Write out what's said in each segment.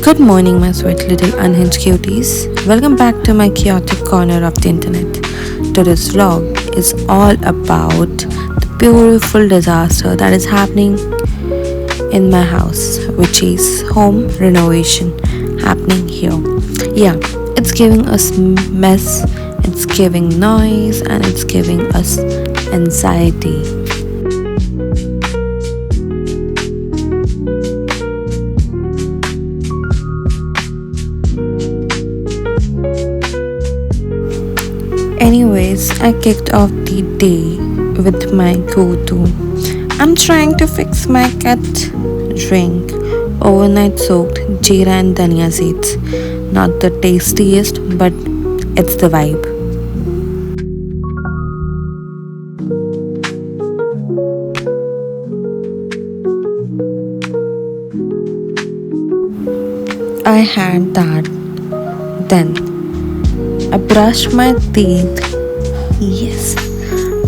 Good morning, my sweet little unhinged cuties. Welcome back to my chaotic corner of the internet. Today's vlog is all about the beautiful disaster that is happening in my house, which is home renovation happening here. Yeah, it's giving us mess, it's giving noise, and it's giving us anxiety. Anyways, I kicked off the day with my go-to. I'm trying to fix my cat drink. Overnight soaked Jeera and dhania seeds. Not the tastiest, but it's the vibe. I had that. Then I brushed my teeth. Yes,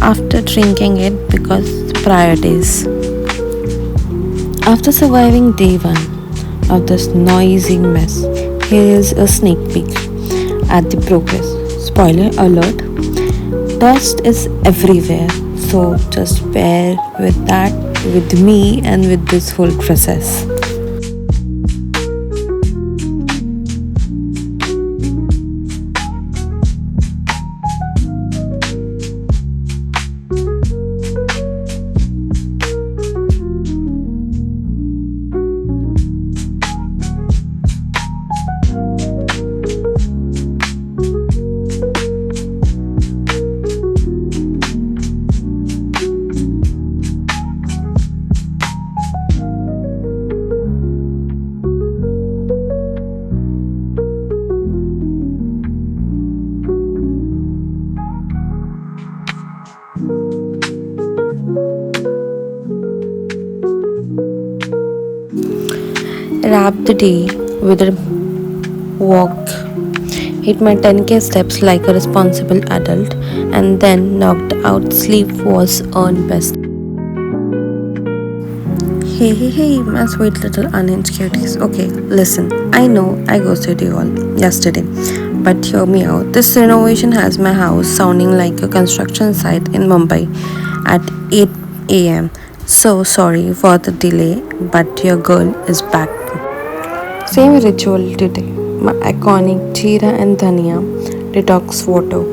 after drinking it because priorities. After surviving day one of this noisy mess, here is a sneak peek at the progress. Spoiler alert, dust is everywhere, so just bear with that, with me, and with this whole process. Wrapped the day with a walk, hit my 10k steps like a responsible adult, and then knocked out. Sleep was earned best. Hey, my sweet little unhinged cuties. Okay, listen, I know I ghosted you all yesterday, but hear me out. This renovation has my house sounding like a construction site in Mumbai at 8 am. So sorry for the delay, but your girl is back. Same ritual today. My iconic Jeera and dhania detox water.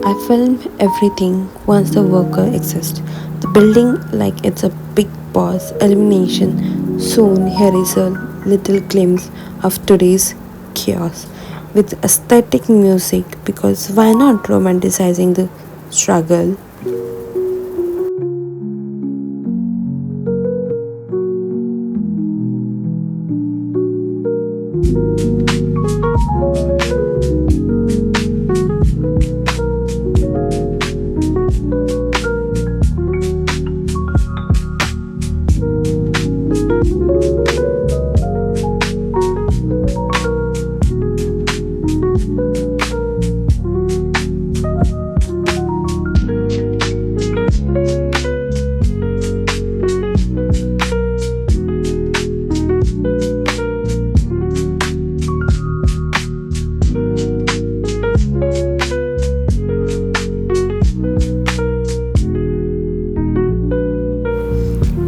I film everything once the worker exists. The building like it's a big boss elimination. Soon here is a little glimpse of today's chaos with aesthetic music, because why not romanticizing the struggle?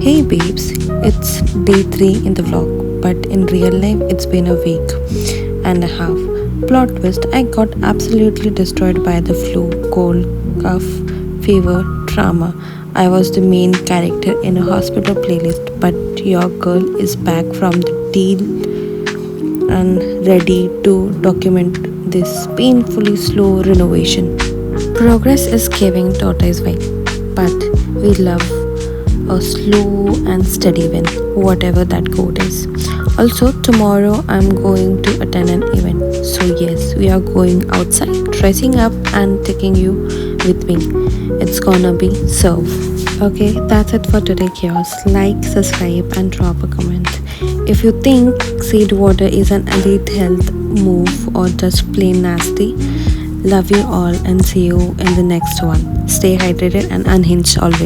Hey babes, it's day 3 in the vlog, but in real life it's been a week and a half. Plot twist, I got absolutely destroyed by the flu, cold, cough, fever, trauma. I was the main character in a hospital playlist, but your girl is back from the deal and ready to document this painfully slow renovation. Progress is giving tortoise vibe, but we love a slow and steady win, whatever that code is. Also, tomorrow I'm going to attend an event. So, yes, we are going outside, dressing up, and taking you with me. It's gonna be serve. Okay, that's it for today, chaos. Like, subscribe, and drop a comment. If you think seed water is an elite health move or just plain nasty, love you all and see you in the next one. Stay hydrated and unhinged always.